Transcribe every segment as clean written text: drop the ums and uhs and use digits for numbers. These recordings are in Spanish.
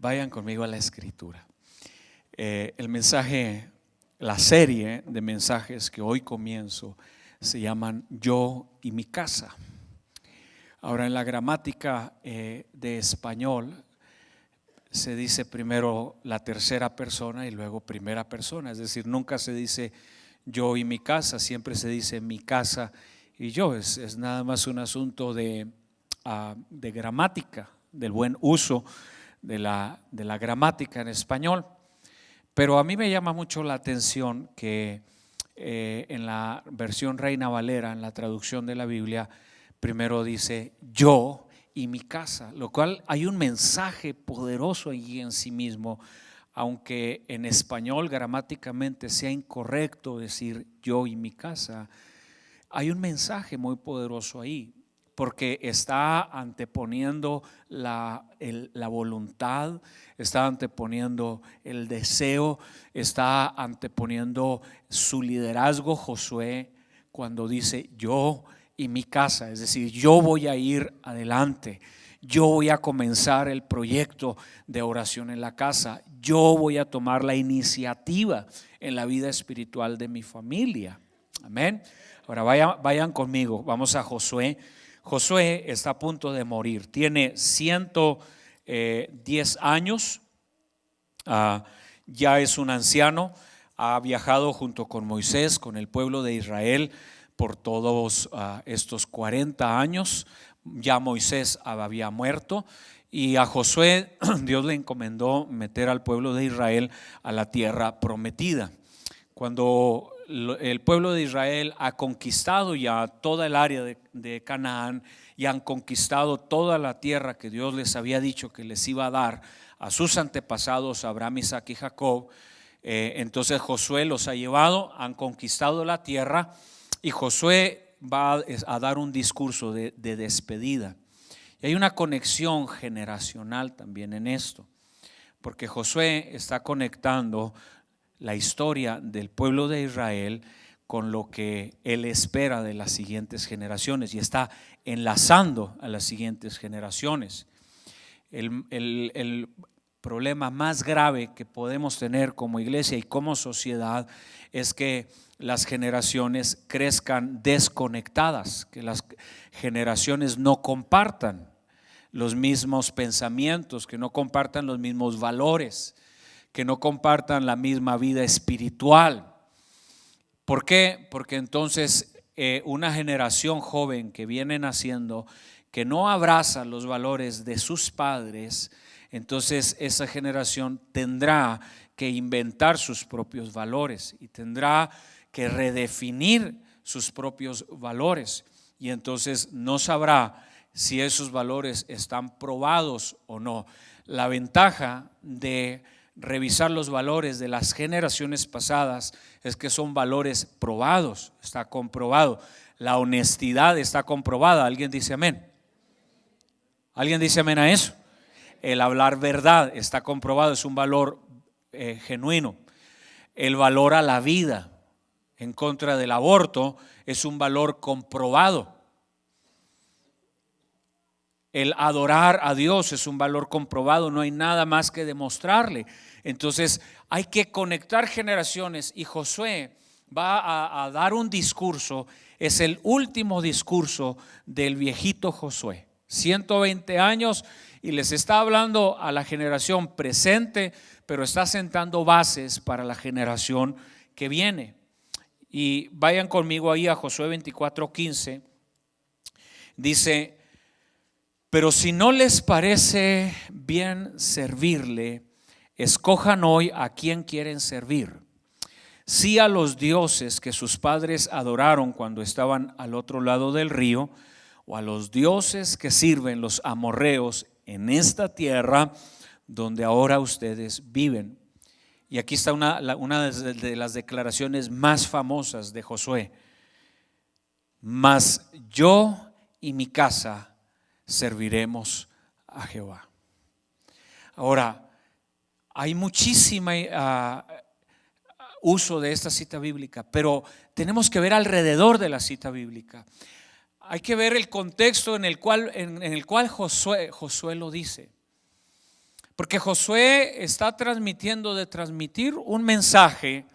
Vayan conmigo a la Escritura. El mensaje, la serie de mensajes que hoy comienzo se llaman Yo y mi casa. Ahora, en la gramática de español se dice primero la tercera persona y luego primera persona, es decir, nunca se dice yo y mi casa, siempre se dice mi casa y yo. Es nada más un asunto de gramática, del buen uso de la gramática en español. Pero a mí me llama mucho la atención que en la versión Reina Valera, en la traducción de la Biblia, primero dice yo y mi casa, lo cual hay un mensaje poderoso allí en sí mismo, aunque en español gramáticamente sea incorrecto decir yo y mi casa. Hay un mensaje muy poderoso ahí, porque está anteponiendo la voluntad, está anteponiendo el deseo, está anteponiendo su liderazgo Josué cuando dice yo y mi casa, es decir, yo voy a ir adelante, yo voy a comenzar el proyecto de oración en la casa, yo voy a tomar la iniciativa en la vida espiritual de mi familia. Amén. Ahora vayan conmigo, vamos a Josué. Josué está a punto de morir, tiene 110 años, ya es un anciano, ha viajado junto con Moisés, con el pueblo de Israel por todos estos 40 años. Ya Moisés había muerto y a Josué Dios le encomendó meter al pueblo de Israel a la tierra prometida. Cuando el pueblo de Israel ha conquistado ya toda el área de Canaán y han conquistado toda la tierra que Dios les había dicho que les iba a dar a sus antepasados Abraham, Isaac y Jacob, entonces Josué los ha llevado, han conquistado la tierra y Josué va a dar un discurso de despedida. Y hay una conexión generacional también en esto, porque Josué está conectando la historia del pueblo de Israel con lo que él espera de las siguientes generaciones y está enlazando a las siguientes generaciones. El problema más grave que podemos tener como iglesia y como sociedad es que las generaciones crezcan desconectadas, que las generaciones no compartan los mismos pensamientos, que no compartan los mismos valores, que no compartan la misma vida espiritual. ¿Por qué? Porque entonces una generación joven que viene naciendo, que no abraza los valores de sus padres, entonces esa generación tendrá que inventar sus propios valores y tendrá que redefinir sus propios valores, y entonces no sabrá si esos valores están probados o no. La ventaja de revisar los valores de las generaciones pasadas es que son valores probados, está comprobado. La honestidad está comprobada. ¿Alguien dice amén? ¿Alguien dice amén a eso? El hablar verdad está comprobado, es un valor genuino. El valor a la vida en contra del aborto es un valor comprobado. El adorar a Dios es un valor comprobado, no hay nada más que demostrarle. Entonces hay que conectar generaciones y Josué va a dar un discurso, es el último discurso del viejito Josué, 120 años, y les está hablando a la generación presente, pero está sentando bases para la generación que viene. Y vayan conmigo ahí a Josué 24:15, dice: pero si no les parece bien servirle, escojan hoy a quién quieren servir. Si a los dioses que sus padres adoraron cuando estaban al otro lado del río, o a los dioses que sirven los amorreos en esta tierra donde ahora ustedes viven. Y aquí está una de las declaraciones más famosas de Josué: mas yo y mi casa serviremos a Jehová. Ahora, hay muchísimo uso de esta cita bíblica, pero tenemos que ver alrededor de la cita bíblica. Hay que ver el contexto en el cual Josué lo dice. Porque Josué está transmitir un mensaje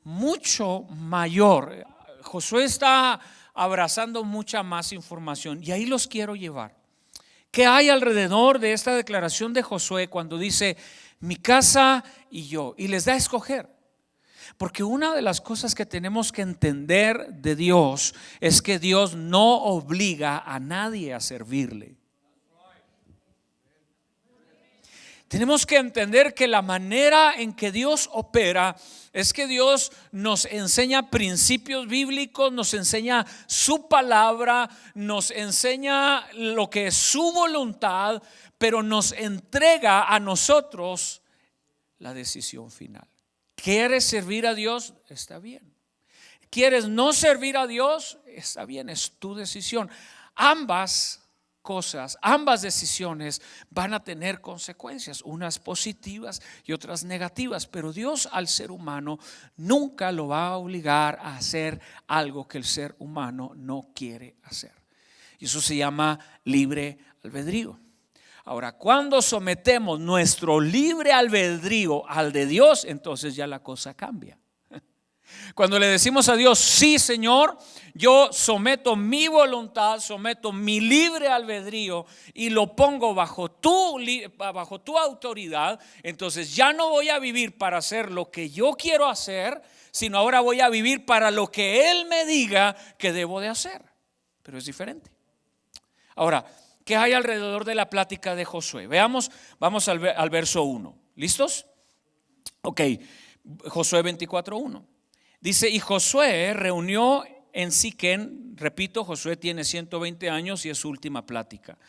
mucho mayor. Josué está abrazando mucha más información y ahí los quiero llevar. ¿Qué hay alrededor de esta declaración de Josué cuando dice mi casa y yo? Y les da a escoger. Porque una de las cosas que tenemos que entender de Dios es que Dios no obliga a nadie a servirle. Tenemos que entender que la manera en que Dios opera es que Dios nos enseña principios bíblicos, nos enseña su palabra, nos enseña lo que es su voluntad, pero nos entrega a nosotros la decisión final. ¿Quieres servir a Dios? Está bien. ¿Quieres no servir a Dios? Está bien, es tu decisión. Ambas cosas, ambas decisiones van a tener consecuencias, unas positivas y otras negativas, pero Dios al ser humano nunca lo va a obligar a hacer algo que el ser humano no quiere hacer. Y eso se llama libre albedrío. Ahora, cuando sometemos nuestro libre albedrío al de Dios, entonces ya la cosa cambia. Cuando le decimos a Dios, sí Señor, yo someto mi voluntad, someto mi libre albedrío y lo pongo bajo tu autoridad, entonces ya no voy a vivir para hacer lo que yo quiero hacer, sino ahora voy a vivir para lo que Él me diga que debo de hacer. Pero es diferente. Ahora, ¿qué hay alrededor de la plática de Josué? Veamos, vamos al verso 1. ¿Listos? Ok, Josué 24:1. Dice, y Josué reunió en Siquén, repito, Josué tiene 120 años y es su última plática.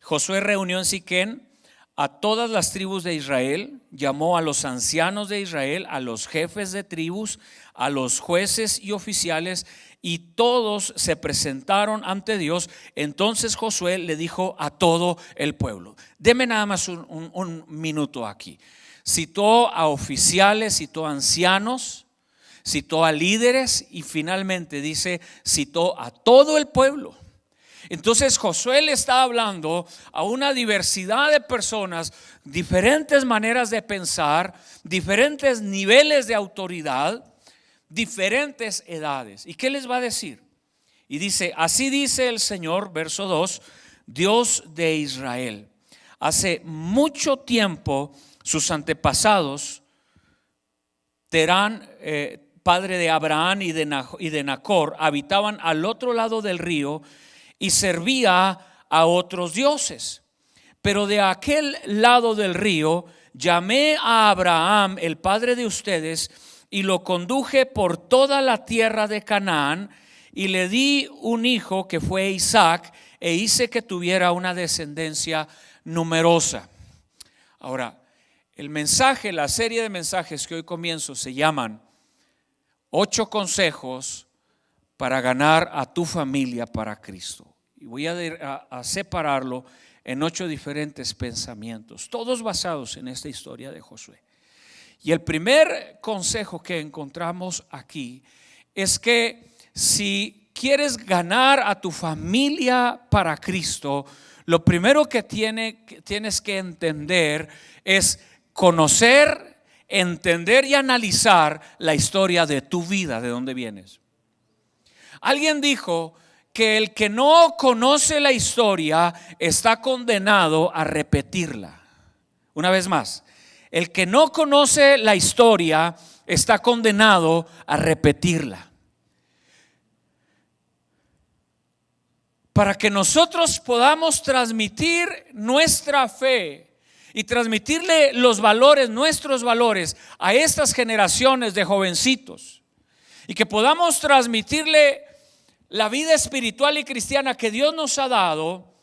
Josué reunió en Siquén a todas las tribus de Israel, llamó a los ancianos de Israel, a los jefes de tribus, a los jueces y oficiales, y todos se presentaron ante Dios. Entonces Josué le dijo a todo el pueblo. Deme nada más un minuto aquí. Citó a oficiales, citó a ancianos, citó a líderes y finalmente dice, citó a todo el pueblo. Entonces Josué le está hablando a una diversidad de personas, diferentes maneras de pensar, diferentes niveles de autoridad, diferentes edades. ¿Y qué les va a decir? Y dice, así dice el Señor, verso 2, Dios de Israel. Hace mucho tiempo sus antepasados, Terán, padre de Abraham y de Nacor, habitaban al otro lado del río y servía a otros dioses. Pero de aquel lado del río llamé a Abraham, el padre de ustedes, y lo conduje por toda la tierra de Canaán, y le di un hijo que fue Isaac, e hice que tuviera una descendencia numerosa. Ahora, el mensaje, la serie de mensajes que hoy comienzo se llaman 8 consejos para ganar a tu familia para Cristo. Y voy a separarlo en 8 diferentes pensamientos, todos basados en esta historia de Josué. Y el primer consejo que encontramos aquí es que si quieres ganar a tu familia para Cristo, lo primero que tienes que entender es conocer, entender y analizar la historia de tu vida, de dónde vienes. Alguien dijo que el que no conoce la historia está condenado a repetirla. Una vez más, el que no conoce la historia está condenado a repetirla. Para que nosotros podamos transmitir nuestra fe y transmitirle los valores, nuestros valores a estas generaciones de jovencitos, y que podamos transmitirle la vida espiritual y cristiana que Dios nos ha dado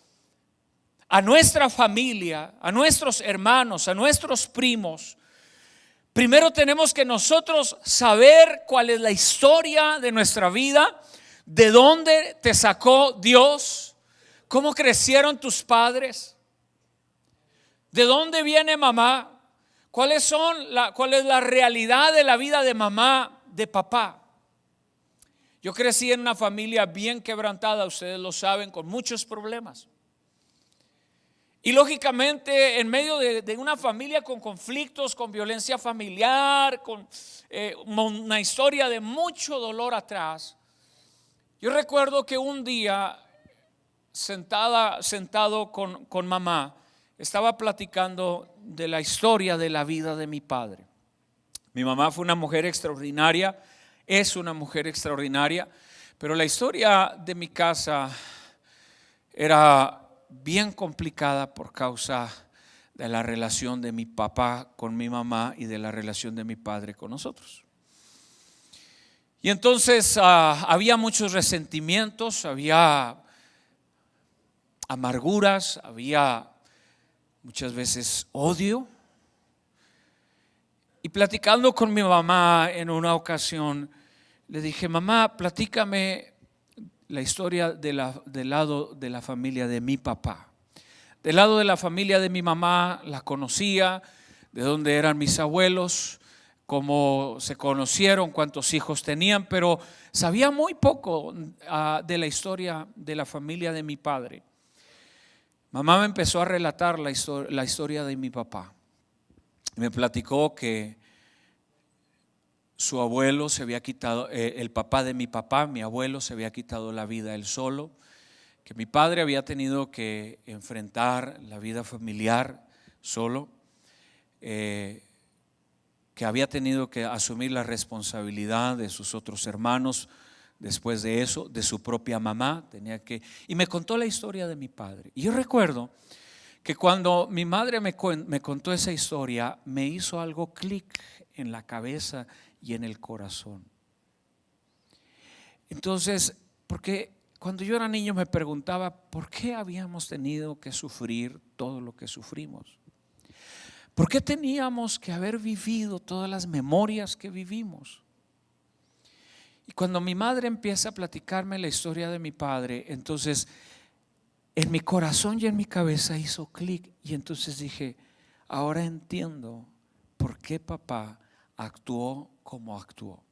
a nuestra familia, a nuestros hermanos, a nuestros primos. Primero tenemos que nosotros saber cuál es la historia de nuestra vida, de dónde te sacó Dios, cómo crecieron tus padres, de dónde viene mamá, cuál es la realidad de la vida de mamá, de papá. Yo crecí en una familia bien quebrantada, ustedes lo saben, con muchos problemas. Y lógicamente en medio de una familia con conflictos, con violencia familiar, con una historia de mucho dolor atrás, yo recuerdo que un día sentado con mamá, estaba platicando de la historia de la vida de mi padre. Mi mamá fue una mujer extraordinaria, es una mujer extraordinaria, pero la historia de mi casa era bien complicada por causa de la relación de mi papá con mi mamá y de la relación de mi padre con nosotros. Y entonces había muchos resentimientos, había amarguras, había muchas veces odio. Y platicando con mi mamá en una ocasión, le dije: mamá, platícame la historia del lado de la familia de mi papá. Del lado de la familia de mi mamá la conocía, de dónde eran mis abuelos, cómo se conocieron, cuántos hijos tenían, pero sabía muy poco de la historia de la familia de mi padre. Mamá me empezó a relatar la historia de mi papá. Me platicó que su abuelo se había quitado, el papá de mi papá, mi abuelo, se había quitado la vida él solo, que mi padre había tenido que enfrentar la vida familiar solo, que había tenido que asumir la responsabilidad de sus otros hermanos. Después de eso, de su propia mamá, y me contó la historia de mi padre. Y yo recuerdo que cuando mi madre me contó esa historia, me hizo algo clic en la cabeza y en el corazón. Entonces, porque cuando yo era niño me preguntaba por qué habíamos tenido que sufrir todo lo que sufrimos. ¿Por qué teníamos que haber vivido todas las memorias que vivimos? Y cuando mi madre empieza a platicarme la historia de mi padre, entonces en mi corazón y en mi cabeza hizo clic. Y entonces dije: ahora entiendo por qué papá actuó como actuó.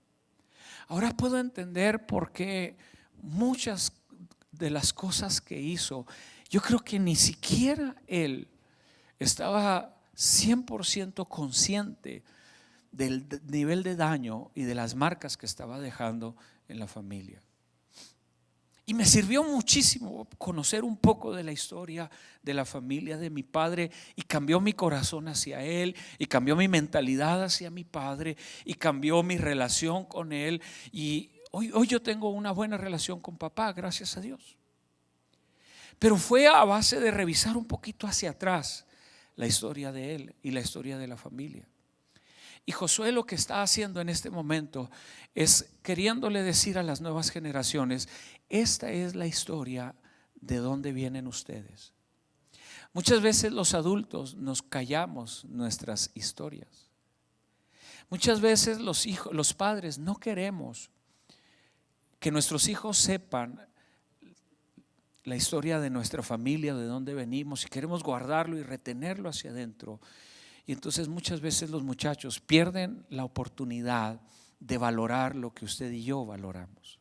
Ahora puedo entender por qué muchas de las cosas que hizo, yo creo que ni siquiera él estaba 100% consciente del nivel de daño y de las marcas que estaba dejando en la familia. Y me sirvió muchísimo conocer un poco de la historia de la familia de mi padre, y cambió mi corazón hacia él, y cambió mi mentalidad hacia mi padre, y cambió mi relación con él. Y hoy yo tengo una buena relación con papá, gracias a Dios. Pero fue a base de revisar un poquito hacia atrás la historia de él y la historia de la familia. Y Josué lo que está haciendo en este momento es queriéndole decir a las nuevas generaciones: esta es la historia de dónde vienen ustedes. Muchas veces los adultos nos callamos nuestras historias. Muchas veces los padres no queremos que nuestros hijos sepan la historia de nuestra familia, de dónde venimos, y queremos guardarlo y retenerlo hacia adentro. Y entonces muchas veces los muchachos pierden la oportunidad de valorar lo que usted y yo valoramos.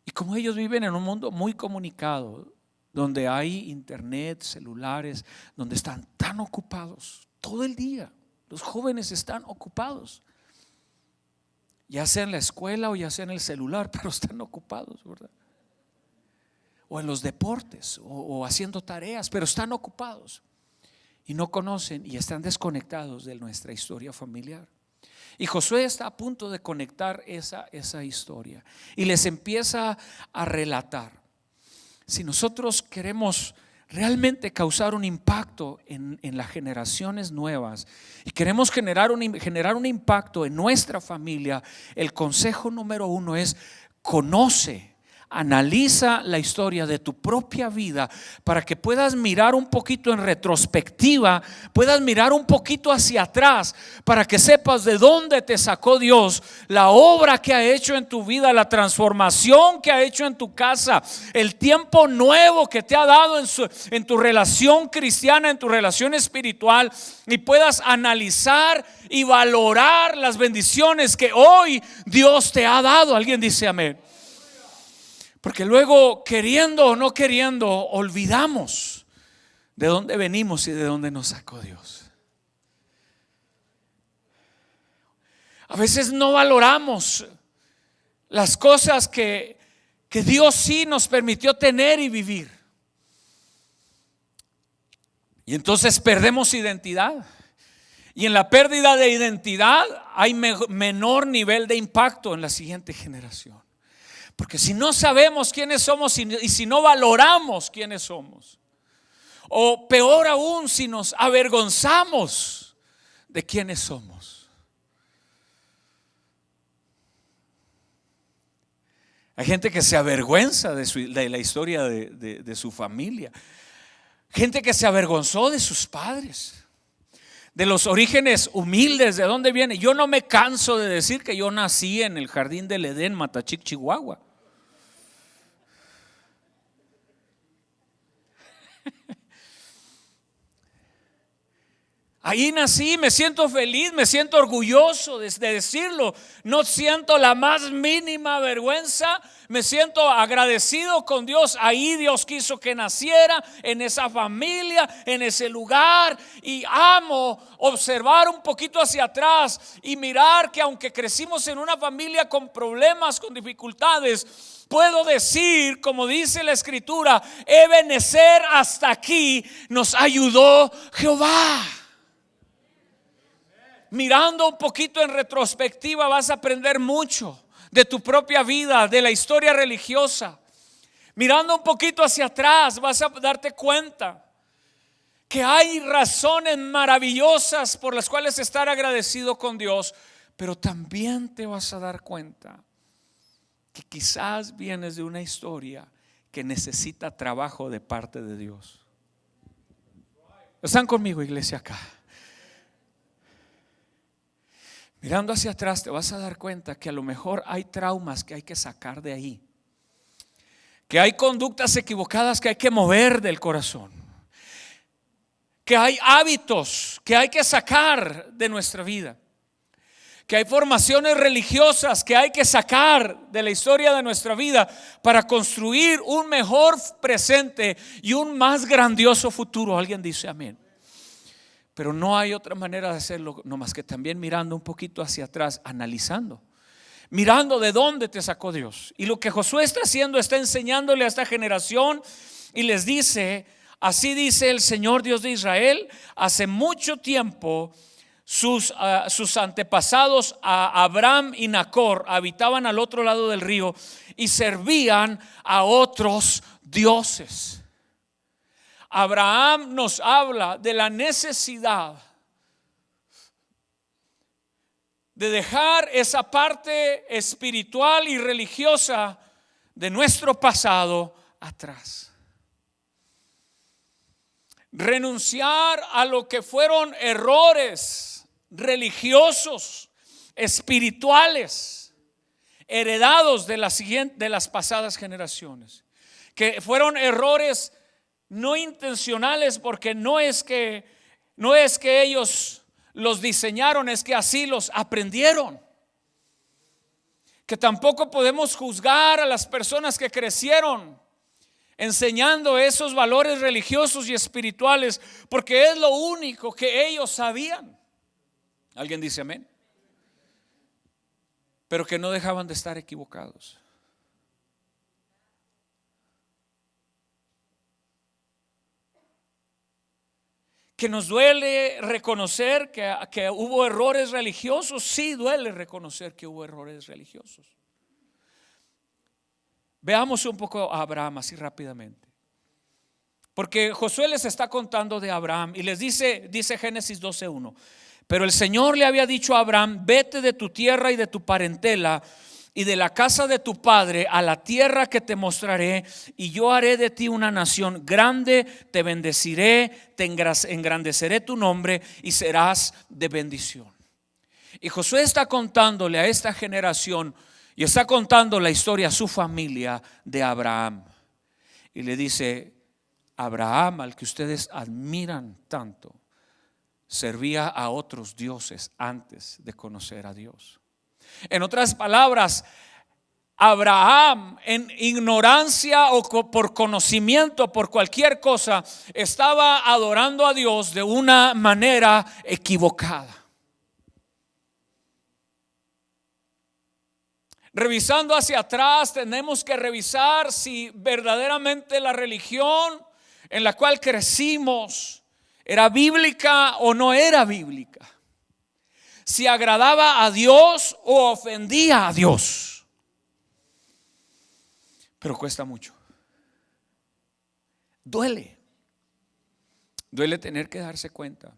Y como ellos viven en un mundo muy comunicado, donde hay internet, celulares, donde están tan ocupados todo el día, los jóvenes están ocupados, ya sea en la escuela o ya sea en el celular, pero están ocupados, ¿verdad? O en los deportes o haciendo tareas, pero están ocupados. Y no conocen y están desconectados de nuestra historia familiar. Y Josué está a punto de conectar esa historia y les empieza a relatar. Si nosotros queremos realmente causar un impacto en las generaciones nuevas y queremos generar un impacto en nuestra familia, el consejo número 1 es: conoce. Analiza la historia de tu propia vida para que puedas mirar un poquito en retrospectiva, puedas mirar un poquito hacia atrás, para que sepas de dónde te sacó Dios, la obra que ha hecho en tu vida, la transformación que ha hecho en tu casa, el tiempo nuevo que te ha dado en tu relación cristiana, en tu relación espiritual, y puedas analizar y valorar las bendiciones que hoy Dios te ha dado. Alguien dice amén. Porque luego, queriendo o no queriendo, olvidamos de dónde venimos y de dónde nos sacó Dios. A veces no valoramos las cosas que Dios sí nos permitió tener y vivir. Y entonces perdemos identidad. Y en la pérdida de identidad hay menor nivel de impacto en la siguiente generación. Porque si no sabemos quiénes somos y si no valoramos quiénes somos, o peor aún, si nos avergonzamos de quiénes somos. Hay gente que se avergüenza de la historia de su familia. Gente que se avergonzó de sus padres, de los orígenes humildes, de dónde viene. Yo no me canso de decir que yo nací en el jardín del Edén, Matachic, Chihuahua. Ahí nací, me siento feliz, me siento orgulloso de decirlo. No siento la más mínima vergüenza, me siento agradecido con Dios. Ahí Dios quiso que naciera, en esa familia, en ese lugar. Y amo observar un poquito hacia atrás y mirar que aunque crecimos en una familia con problemas, con dificultades, puedo decir, como dice la escritura, Ebenecer, hasta aquí nos ayudó Jehová. Mirando un poquito en retrospectiva vas a aprender mucho de tu propia vida, de la historia religiosa. Mirando un poquito hacia atrás vas a darte cuenta que hay razones maravillosas por las cuales estar agradecido con Dios, pero también te vas a dar cuenta que quizás vienes de una historia que necesita trabajo de parte de Dios. ¿Están conmigo, iglesia, acá? Mirando hacia atrás te vas a dar cuenta que a lo mejor hay traumas que hay que sacar de ahí, que hay conductas equivocadas que hay que mover del corazón, que hay hábitos que hay que sacar de nuestra vida, que hay formaciones religiosas que hay que sacar de la historia de nuestra vida para construir un mejor presente y un más grandioso futuro. Alguien dice amén. Pero no hay otra manera de hacerlo, no más que también mirando un poquito hacia atrás, analizando, mirando de dónde te sacó Dios. Y lo que Josué está haciendo, está enseñándole a esta generación y les dice: así dice el Señor Dios de Israel, hace mucho tiempo sus antepasados Abraham y Nacor habitaban al otro lado del río y servían a otros dioses. Abraham nos habla de la necesidad de dejar esa parte espiritual y religiosa de nuestro pasado atrás. Renunciar a lo que fueron errores religiosos, espirituales, heredados de las pasadas generaciones, que fueron errores no intencionales, porque no es que ellos los diseñaron, es que así los aprendieron. Que tampoco podemos juzgar a las personas que crecieron enseñando esos valores religiosos y espirituales, porque es lo único que ellos sabían. ¿Alguien dice amén? Pero que no dejaban de estar equivocados. Que nos duele reconocer que hubo errores religiosos. Sí, duele reconocer que hubo errores religiosos. Veamos un poco a Abraham así rápidamente, porque Josué les está contando de Abraham y les dice Génesis 12:1: pero el Señor le había dicho a Abraham: vete de tu tierra y de tu parentela y de la casa de tu padre a la tierra que te mostraré, y yo haré de ti una nación grande, te bendeciré, te engrandeceré tu nombre y serás de bendición. Y Josué está contándole a esta generación y está contando la historia a su familia de Abraham. Y le dice: Abraham, al que ustedes admiran tanto, servía a otros dioses antes de conocer a Dios. En otras palabras, Abraham, en ignorancia o por conocimiento, por cualquier cosa, estaba adorando a Dios de una manera equivocada. Revisando hacia atrás, tenemos que revisar si verdaderamente la religión en la cual crecimos era bíblica o no era bíblica. Si agradaba a Dios o ofendía a Dios. Pero cuesta mucho. Duele tener que darse cuenta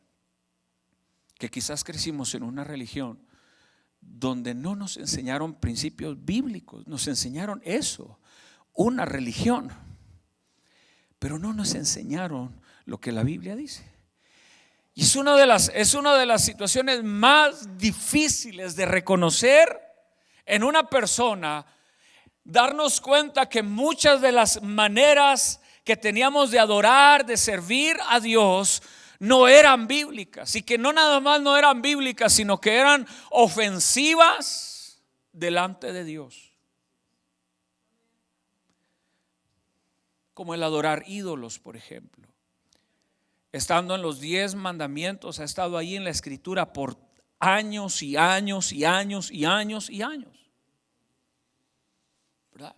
que quizás crecimos en una religión donde no nos enseñaron principios bíblicos. Nos enseñaron eso, una religión, pero no nos enseñaron lo que la Biblia dice. Y es una de las situaciones más difíciles de reconocer en una persona. Darnos cuenta que muchas de las maneras que teníamos de adorar, de servir a Dios, no eran bíblicas. Y que no nada más no eran bíblicas, sino que eran ofensivas delante de Dios. Como el adorar ídolos, por ejemplo. Estando en los 10 mandamientos, ha estado ahí en la Escritura por años y años y años y años y años. ¿Verdad?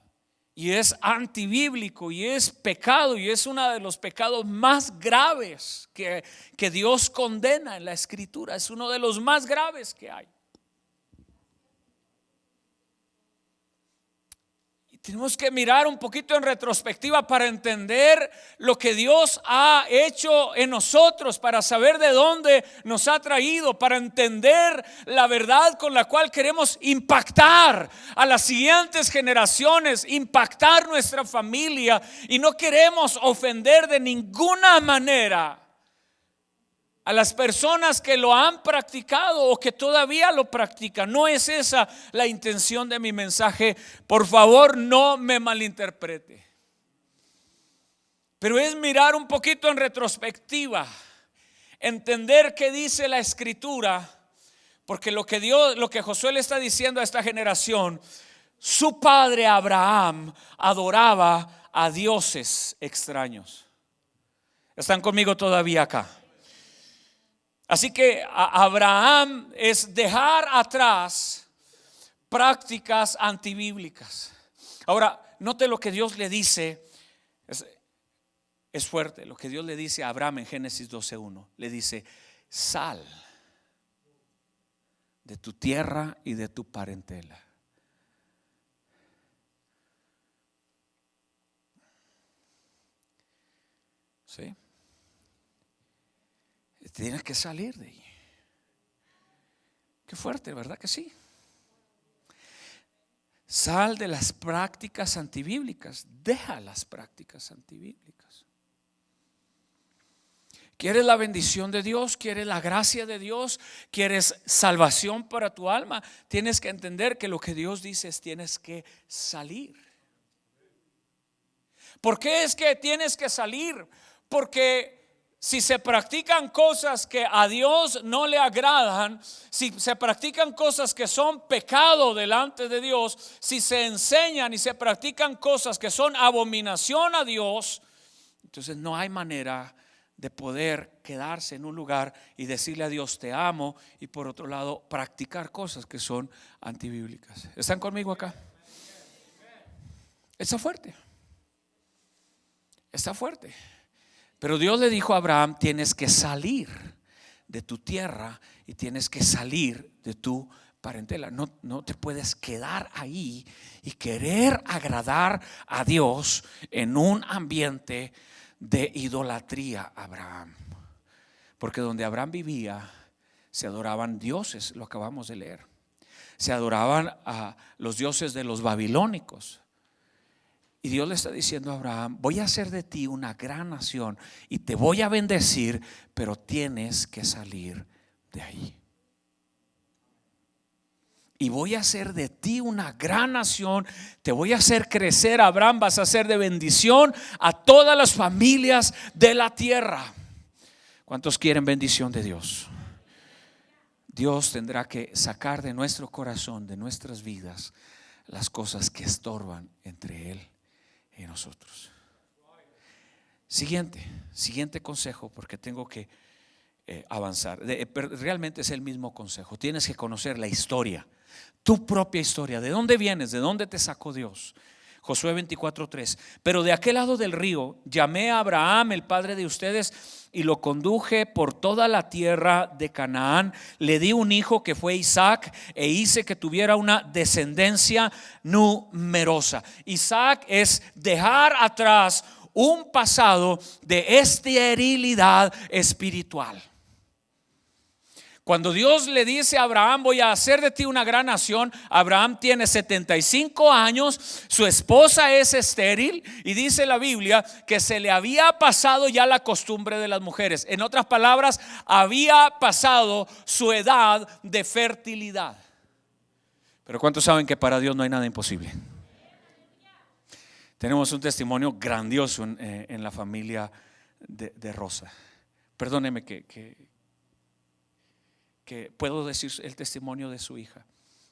Y es antibíblico y es pecado, y es uno de los pecados más graves que Dios condena en la Escritura. Es uno de los más graves que hay. Y tenemos que mirar un poquito en retrospectiva para entender lo que Dios ha hecho en nosotros, para saber de dónde nos ha traído, para entender la verdad con la cual queremos impactar a las siguientes generaciones, impactar nuestra familia, y no queremos ofender de ninguna manera a las personas que lo han practicado o que todavía lo practican. No es esa la intención de mi mensaje. Por favor, no me malinterprete. Pero es mirar un poquito en retrospectiva, entender qué dice la Escritura, porque lo que Josué le está diciendo a esta generación: su padre Abraham adoraba a dioses extraños. ¿Están conmigo todavía acá? Así que Abraham es dejar atrás prácticas antibíblicas. Ahora, note lo que Dios le dice. Es fuerte lo que Dios le dice a Abraham en Génesis 12:1. Le dice: sal de tu tierra y de tu parentela. ¿Sí? Tienes que salir de ahí. Qué fuerte, ¿verdad que sí? Sal de las prácticas antibíblicas. Deja las prácticas antibíblicas. ¿Quieres la bendición de Dios? ¿Quieres la gracia de Dios? ¿Quieres salvación para tu alma? Tienes que entender que lo que Dios dice es: tienes que salir. ¿Por qué es que tienes que salir? Porque si se practican cosas que a Dios no le agradan, si se practican cosas que son pecado delante de Dios, si se enseñan y se practican cosas que son abominación a Dios, entonces no hay manera de poder quedarse en un lugar y decirle a Dios: te amo, y por otro lado practicar cosas que son antibíblicas. ¿Están conmigo acá? Está fuerte. Está fuerte. Pero Dios le dijo a Abraham: tienes que salir de tu tierra y tienes que salir de tu parentela. No te puedes quedar ahí y querer agradar a Dios en un ambiente de idolatría, Abraham. Porque donde Abraham vivía se adoraban dioses, lo acabamos de leer. Se adoraban a los dioses de los babilónicos. Y Dios le está diciendo a Abraham: voy a hacer de ti una gran nación y te voy a bendecir, pero tienes que salir de ahí. Y voy a hacer de ti una gran nación, te voy a hacer crecer, Abraham, vas a ser de bendición a todas las familias de la tierra. ¿Cuántos quieren bendición de Dios? Dios tendrá que sacar de nuestro corazón, de nuestras vidas, las cosas que estorban entre Él y nosotros. Siguiente consejo, porque tengo que avanzar. Pero realmente es el mismo consejo. Tienes que conocer la historia, tu propia historia. ¿De dónde vienes? ¿De dónde te sacó Dios? Josué 24:3. Pero de aquel lado del río llamé a Abraham, el padre de ustedes, y lo conduje por toda la tierra de Canaán. Le di un hijo que fue Isaac, e hice que tuviera una descendencia numerosa. Isaac es dejar atrás un pasado de esterilidad espiritual. Cuando Dios le dice a Abraham: voy a hacer de ti una gran nación, Abraham tiene 75 años, su esposa es estéril, y dice la Biblia que se le había pasado ya la costumbre de las mujeres. En otras palabras, había pasado su edad de fertilidad. Pero ¿cuántos saben que para Dios no hay nada imposible? Tenemos un testimonio grandioso en la familia de Rosa. Perdóneme que puedo decir el testimonio de su hija.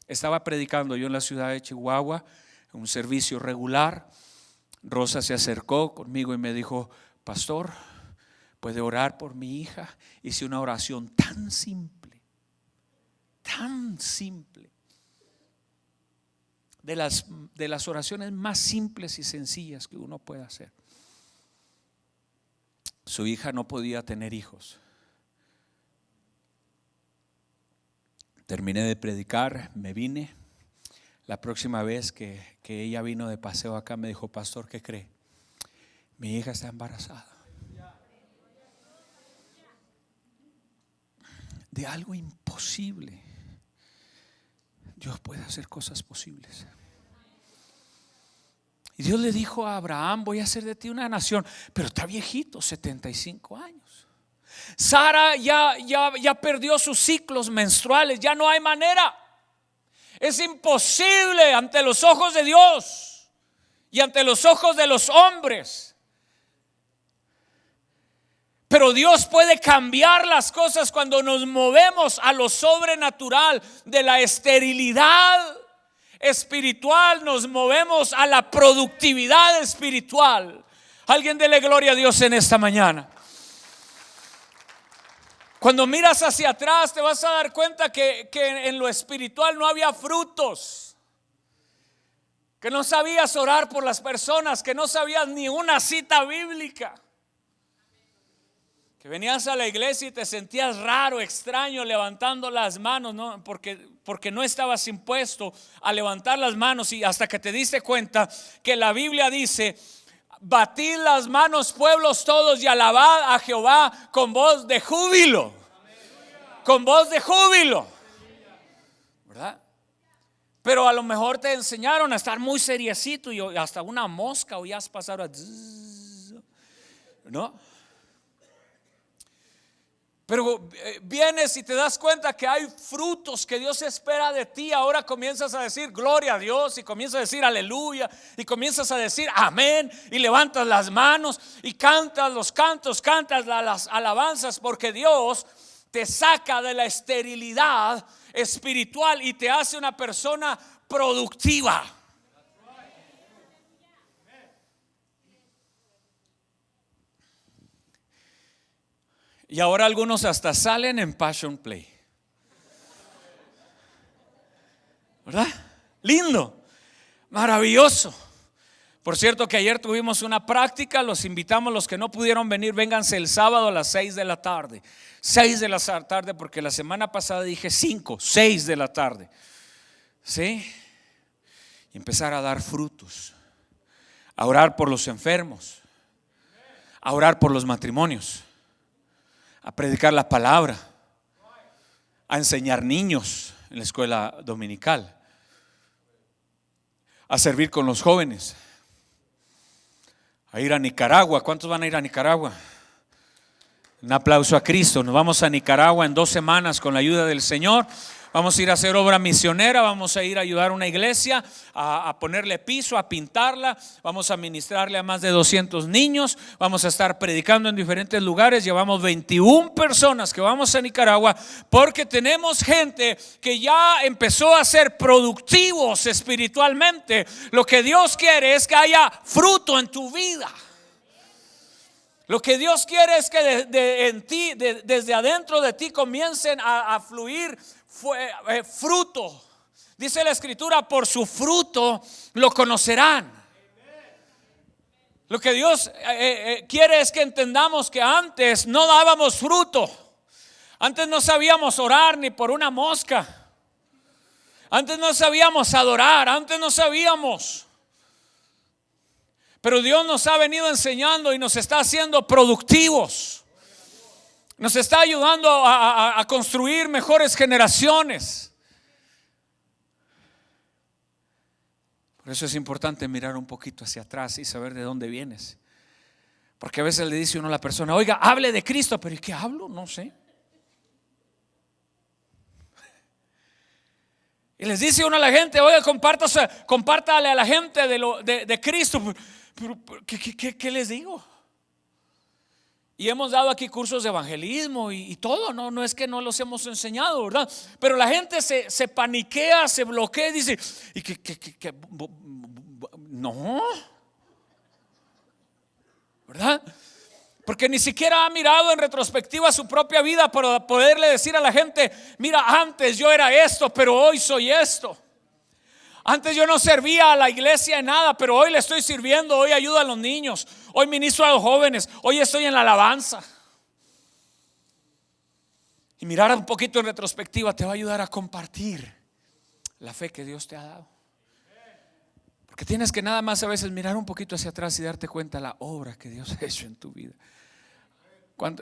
Estaba predicando yo en la ciudad de Chihuahua, en un servicio regular. Rosa se acercó conmigo y me dijo: pastor, ¿puede orar por mi hija? Hice una oración tan simple, de las oraciones más simples y sencillas que uno puede hacer. Su hija no podía tener hijos. Terminé de predicar, me vine. La próxima vez que ella vino de paseo acá, me dijo: pastor, ¿qué cree? Mi hija está embarazada. De algo imposible, Dios puede hacer cosas posibles. Y Dios le dijo a Abraham: voy a hacer de ti una nación. Pero está viejito, 75 años. Sara ya perdió sus ciclos menstruales, ya no hay manera. Es imposible ante los ojos de Dios y ante los ojos de los hombres. Pero Dios puede cambiar las cosas cuando nos movemos a lo sobrenatural. De la esterilidad espiritual nos movemos a la productividad espiritual. Alguien dele gloria a Dios en esta mañana. Cuando miras hacia atrás te vas a dar cuenta que en lo espiritual no había frutos, que no sabías orar por las personas, que no sabías ni una cita bíblica, que venías a la iglesia y te sentías raro, extraño levantando las manos, ¿no? Porque no estabas impuesto a levantar las manos, y hasta que te diste cuenta que la Biblia dice: batid las manos, pueblos todos, y alabad a Jehová con voz de júbilo. Con voz de júbilo, ¿verdad? Pero a lo mejor te enseñaron a estar muy seriecito, y hasta una mosca oías pasar, ¿no? Pero vienes y te das cuenta que hay frutos que Dios espera de ti. Ahora comienzas a decir gloria a Dios, y comienzas a decir aleluya, y comienzas a decir amén, y levantas las manos y cantas los cantos, cantas las alabanzas, porque Dios te saca de la esterilidad espiritual y te hace una persona productiva. Y ahora algunos hasta salen en Passion Play, ¿verdad? Lindo, maravilloso. Por cierto que ayer tuvimos una práctica. Los invitamos, los que no pudieron venir, vénganse el sábado a las 6 de la tarde. 6 de la tarde, porque la semana pasada dije 5, 6 de la tarde. ¿Sí? Y empezar a dar frutos, a orar por los enfermos, a orar por los matrimonios, a predicar la palabra, a enseñar niños en la escuela dominical, a servir con los jóvenes, a ir a Nicaragua. ¿Cuántos van a ir a Nicaragua? Un aplauso a Cristo. Nos vamos a Nicaragua en 2 semanas con la ayuda del Señor. Vamos a ir a hacer obra misionera, vamos a ir a ayudar a una iglesia a ponerle piso, a pintarla, vamos a ministrarle a más de 200 niños, vamos a estar predicando en diferentes lugares. Llevamos 21 personas que vamos a Nicaragua porque tenemos gente que ya empezó a ser productivos espiritualmente. Lo que Dios quiere es que haya fruto en tu vida. Lo que Dios quiere es que en ti, desde adentro de ti comiencen a fluir fruto. Dice la Escritura: por su fruto lo conocerán. Lo que Dios quiere es que entendamos que antes no dábamos fruto. Antes no sabíamos orar ni por una mosca. Antes no sabíamos adorar. Antes no sabíamos. Pero Dios nos ha venido enseñando y nos está haciendo productivos. Nos está ayudando a construir mejores generaciones. Por eso es importante mirar un poquito hacia atrás y saber de dónde vienes. Porque a veces le dice uno a la persona: oiga, hable de Cristo. Pero ¿y qué hablo? No sé. Y les dice uno a la gente: oiga, compártale a la gente de Cristo. Pero ¿qué les digo? Y hemos dado aquí cursos de evangelismo y todo, no es que no los hemos enseñado, ¿verdad? Pero la gente se paniquea, se bloquea y dice: ¿y qué? No, ¿verdad? Porque ni siquiera ha mirado en retrospectiva su propia vida para poderle decir a la gente: mira, antes yo era esto, pero hoy soy esto. Antes yo no servía a la iglesia en nada, pero hoy le estoy sirviendo. Hoy ayudo a los niños, hoy ministro a los jóvenes, hoy estoy en la alabanza. Y mirar un poquito en retrospectiva te va a ayudar a compartir la fe que Dios te ha dado. Porque tienes que nada más a veces mirar un poquito hacia atrás y darte cuenta de la obra que Dios ha hecho en tu vida.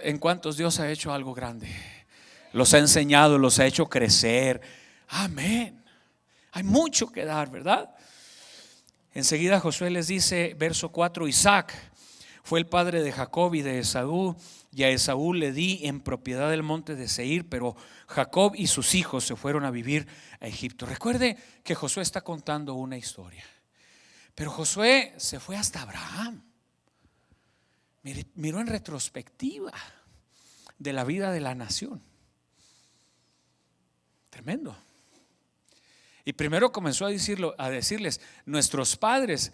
En cuantos Dios ha hecho algo grande, los ha enseñado, los ha hecho crecer. Amén. Hay mucho que dar, ¿verdad? Enseguida Josué les dice, verso 4: Isaac fue el padre de Jacob y de Esaú, y a Esaú le di en propiedad el monte de Seir, pero Jacob y sus hijos se fueron a vivir a Egipto. Recuerde que Josué está contando una historia, pero Josué se fue hasta Abraham. Miró en retrospectiva de la vida de la nación. Tremendo. Y primero comenzó a decirles: nuestros padres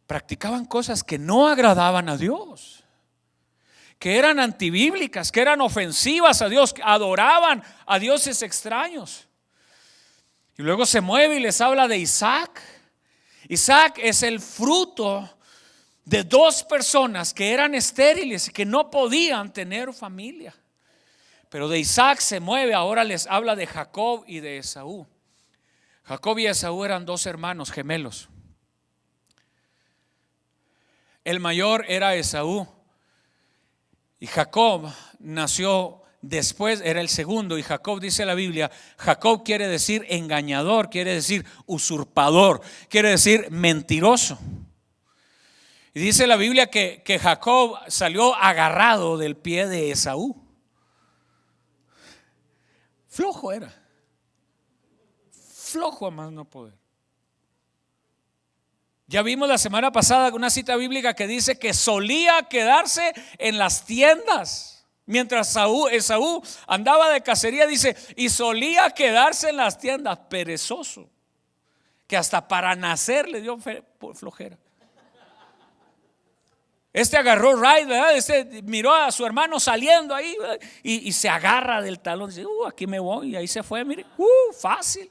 practicaban cosas que no agradaban a Dios, que eran antibíblicas, que eran ofensivas a Dios, que adoraban a dioses extraños. Y luego se mueve y les habla de Isaac. Isaac es el fruto de dos personas que eran estériles y que no podían tener familia. Pero de Isaac se mueve, ahora les habla de Jacob y de Esaú. Jacob y Esaú eran dos hermanos gemelos. El mayor era Esaú y Jacob nació después, era el segundo. Y Jacob, dice la Biblia, Jacob quiere decir engañador, quiere decir usurpador, quiere decir mentiroso. Y dice la Biblia que Jacob salió agarrado del pie de Esaú. Flojo era. Flojo a más no poder. Ya vimos la semana pasada una cita bíblica que dice que solía quedarse en las tiendas mientras Esaú andaba de cacería, dice, y solía quedarse en las tiendas, perezoso, que hasta para nacer le dio flojera. Este agarró right, ¿verdad? Este miró a su hermano saliendo ahí y se agarra del talón, dice, aquí me voy, y ahí se fue, mire, fácil.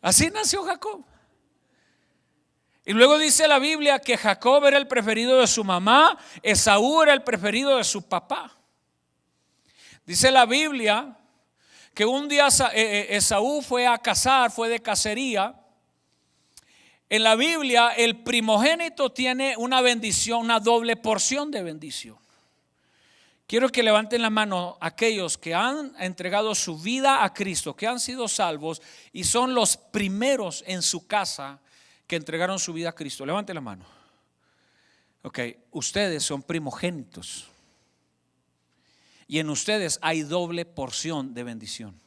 Así nació Jacob. Y luego dice la Biblia que Jacob era el preferido de su mamá, Esaú era el preferido de su papá. Dice la Biblia que un día Esaú fue a cazar, fue de cacería. En la Biblia el primogénito tiene una bendición, una doble porción de bendición. Quiero que levanten la mano aquellos que han entregado su vida a Cristo, que han sido salvos y son los primeros en su casa que entregaron su vida a Cristo. Levanten la mano. Ok, ustedes son primogénitos y en ustedes hay doble porción de bendición.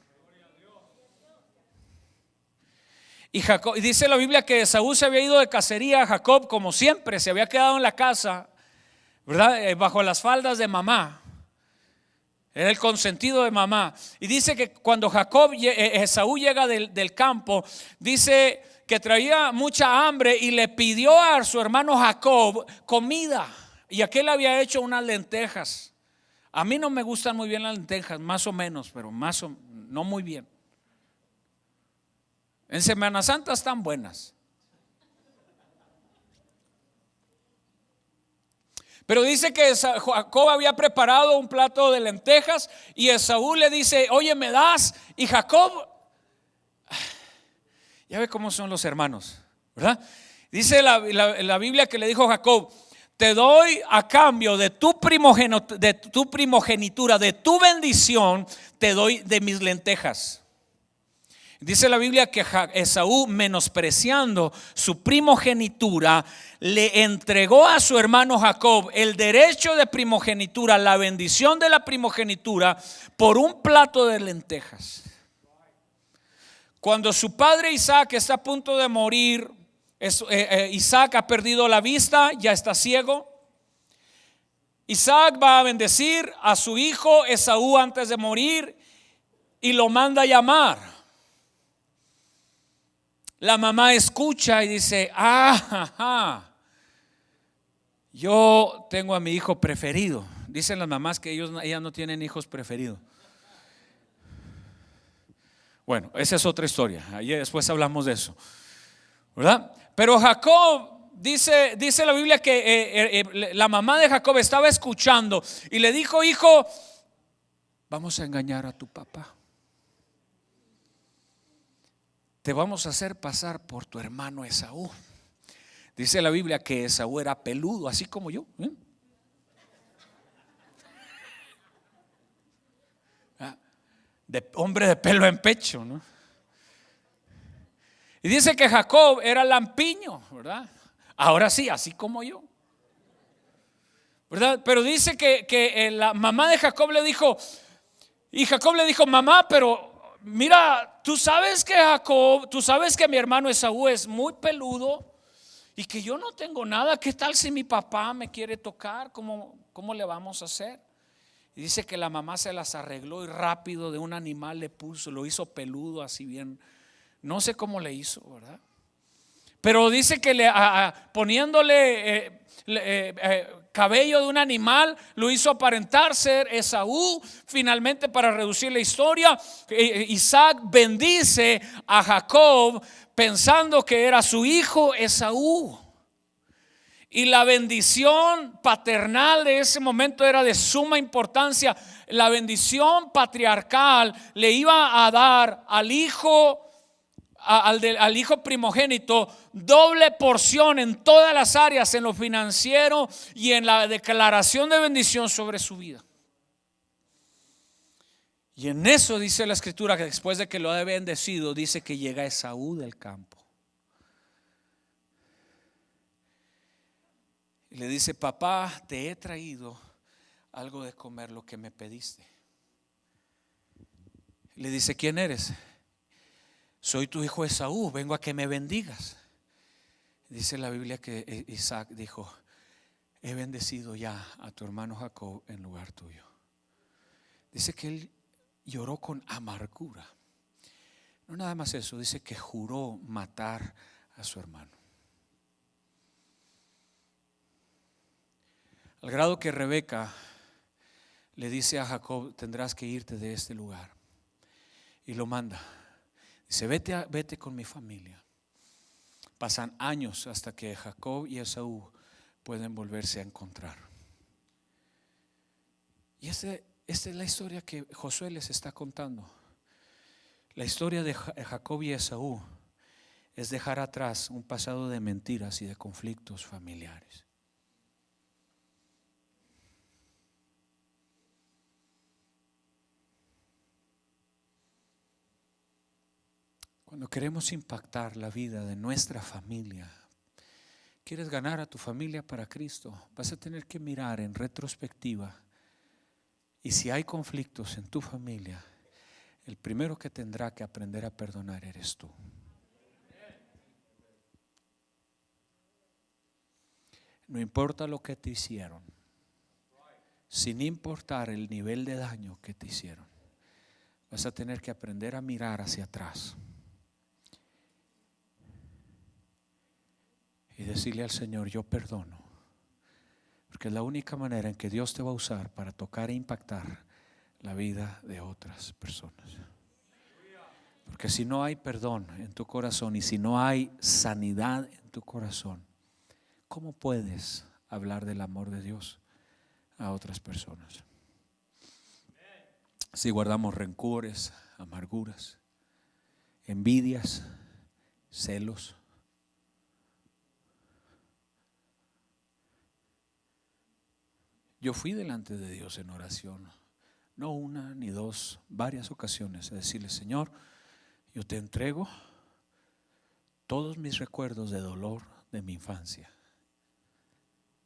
y dice la Biblia que Esaú se había ido de cacería. Jacob, como siempre, se había quedado en la casa, ¿verdad? Bajo las faldas de mamá. Era el consentido de mamá. Y dice que cuando Esaú llega del campo, dice que traía mucha hambre y le pidió a su hermano Jacob comida. Y aquel había hecho unas lentejas. A mí no me gustan muy bien las lentejas, más o menos, pero no muy bien. En Semana Santa están buenas. Pero dice que Jacob había preparado un plato de lentejas y Esaú le dice: oye, ¿me das? Y Jacob, ya ve cómo son los hermanos, ¿verdad? Dice la Biblia que le dijo Jacob: te doy a cambio de tu primogenitura, de tu bendición, te doy de mis lentejas. Dice la Biblia que Esaú, menospreciando su primogenitura, le entregó a su hermano Jacob el derecho de primogenitura, la bendición de la primogenitura, por un plato de lentejas. Cuando su padre Isaac está a punto de morir, Isaac ha perdido la vista, ya está ciego. Isaac va a bendecir a su hijo Esaú antes de morir y lo manda a llamar. La mamá escucha y dice: yo tengo a mi hijo preferido. Dicen las mamás que ellas no tienen hijos preferidos. Bueno, esa es otra historia. Ahí después hablamos de eso, ¿verdad? Pero Jacob, dice la Biblia que la mamá de Jacob estaba escuchando y le dijo: hijo, vamos a engañar a tu papá. Te vamos a hacer pasar por tu hermano Esaú. Dice la Biblia que Esaú era peludo, así como yo. De hombre de pelo en pecho, ¿no? Y dice que Jacob era lampiño, ¿verdad? Ahora sí, así como yo, ¿verdad? Pero dice que la mamá de Jacob le dijo, y Jacob le dijo: mamá, pero mira, tú sabes que mi hermano Esaú es muy peludo y que yo no tengo nada. ¿Qué tal si mi papá me quiere tocar? ¿Cómo le vamos a hacer? Y dice que la mamá se las arregló y rápido de un animal lo hizo peludo, así bien. No sé cómo le hizo, ¿verdad? Pero dice que poniéndole cabello de un animal, lo hizo aparentar ser Esaú. Finalmente, para reducir la historia, Isaac bendice a Jacob pensando que era su hijo Esaú. Y la bendición paternal de ese momento era de suma importancia. La bendición patriarcal le iba a dar al hijo primogénito doble porción en todas las áreas, en lo financiero y en la declaración de bendición sobre su vida. Y en eso dice la escritura que después de que lo ha bendecido, dice que llega Esaú del campo y le dice: papá, te he traído algo de comer, lo que me pediste. Le dice: ¿quién eres? Soy tu hijo Esaú, vengo a que me bendigas. Dice la Biblia que Isaac dijo: he bendecido ya a tu hermano Jacob en lugar tuyo. Dice que él lloró con amargura. No nada más eso, dice que juró matar a su hermano. Al grado que Rebeca le dice a Jacob: tendrás que irte de este lugar. Y lo manda. Dice: vete con mi familia. Pasan años hasta que Jacob y Esaú pueden volverse a encontrar. Y esta es la historia que Josué les está contando. La historia de Jacob y Esaú es dejar atrás un pasado de mentiras y de conflictos familiares. Cuando queremos impactar la vida de nuestra familia, quieres ganar a tu familia para Cristo, vas a tener que mirar en retrospectiva. Y si hay conflictos en tu familia, el primero que tendrá que aprender a perdonar eres tú. No importa lo que te hicieron, sin importar el nivel de daño que te hicieron, vas a tener que aprender a mirar hacia atrás y decirle al Señor: yo perdono, porque es la única manera en que Dios te va a usar para tocar e impactar la vida de otras personas. Porque si no hay perdón en tu corazón y si no hay sanidad en tu corazón, ¿cómo puedes hablar del amor de Dios a otras personas? Si guardamos rencores, amarguras, envidias, celos, yo fui delante de Dios en oración, no una ni dos, varias ocasiones, a decirle: Señor, yo te entrego todos mis recuerdos de dolor de mi infancia.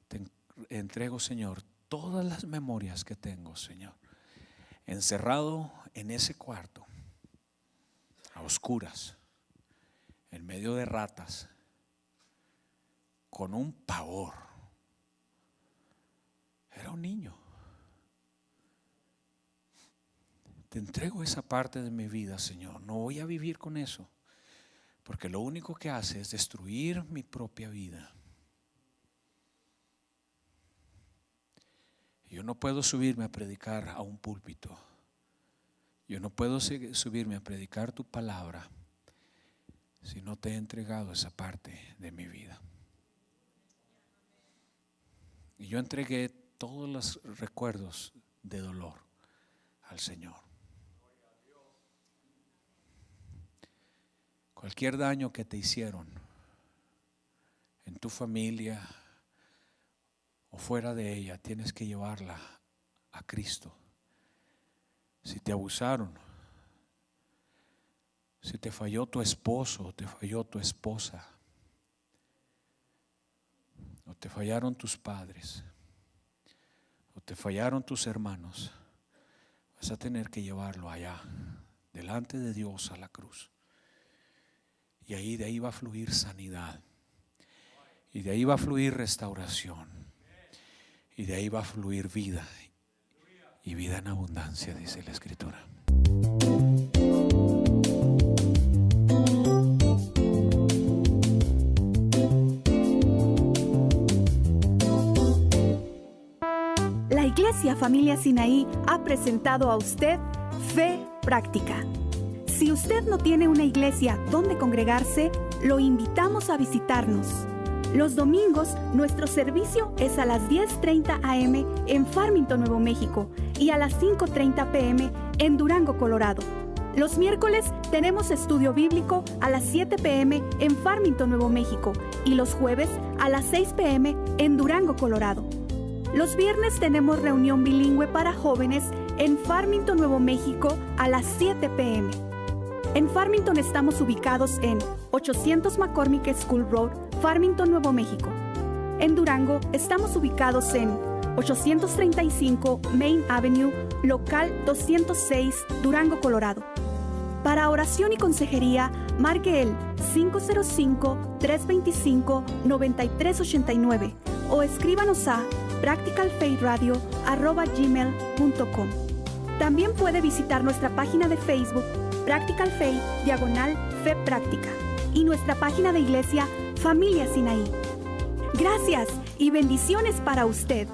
Te entrego, Señor, todas las memorias que tengo, Señor, encerrado en ese cuarto, a oscuras, en medio de ratas, con un pavor. Era un niño. Te entrego esa parte de mi vida, Señor. No voy a vivir con eso, porque lo único que hace es destruir mi propia vida. Yo no puedo subirme a predicar a un púlpito. Yo no puedo subirme a predicar tu palabra si no te he entregado esa parte de mi vida. Y yo entregué todos los recuerdos de dolor al Señor. Cualquier daño que te hicieron en tu familia o fuera de ella, tienes que llevarla a Cristo. Si te abusaron, si te falló tu esposo o te falló tu esposa, o te fallaron tus padres, o te fallaron tus hermanos, vas a tener que llevarlo allá, delante de Dios, a la cruz. Y ahí, de ahí va a fluir sanidad, y de ahí va a fluir restauración, y de ahí va a fluir vida, y vida en abundancia, dice la Escritura. La Iglesia Familia Sinaí ha presentado a usted Fe Práctica. Si usted no tiene una iglesia donde congregarse, lo invitamos a visitarnos. Los domingos, nuestro servicio es a las 10:30 a.m. en Farmington, Nuevo México, y a las 5:30 p.m. en Durango, Colorado. Los miércoles tenemos estudio bíblico a las 7 p.m. en Farmington, Nuevo México, y los jueves a las 6 p.m. en Durango, Colorado. Los viernes tenemos reunión bilingüe para jóvenes en Farmington, Nuevo México, a las 7 p.m. En Farmington estamos ubicados en 800 McCormick School Road, Farmington, Nuevo México. En Durango estamos ubicados en 835 Main Avenue, local 206, Durango, Colorado. Para oración y consejería, marque el 505-325-9389 o escríbanos a practicalfaithradio@gmail.com. También puede visitar nuestra página de Facebook, Practical Faith, /Fe Práctica, y nuestra página de iglesia, Familia Sinaí. Gracias y bendiciones para usted.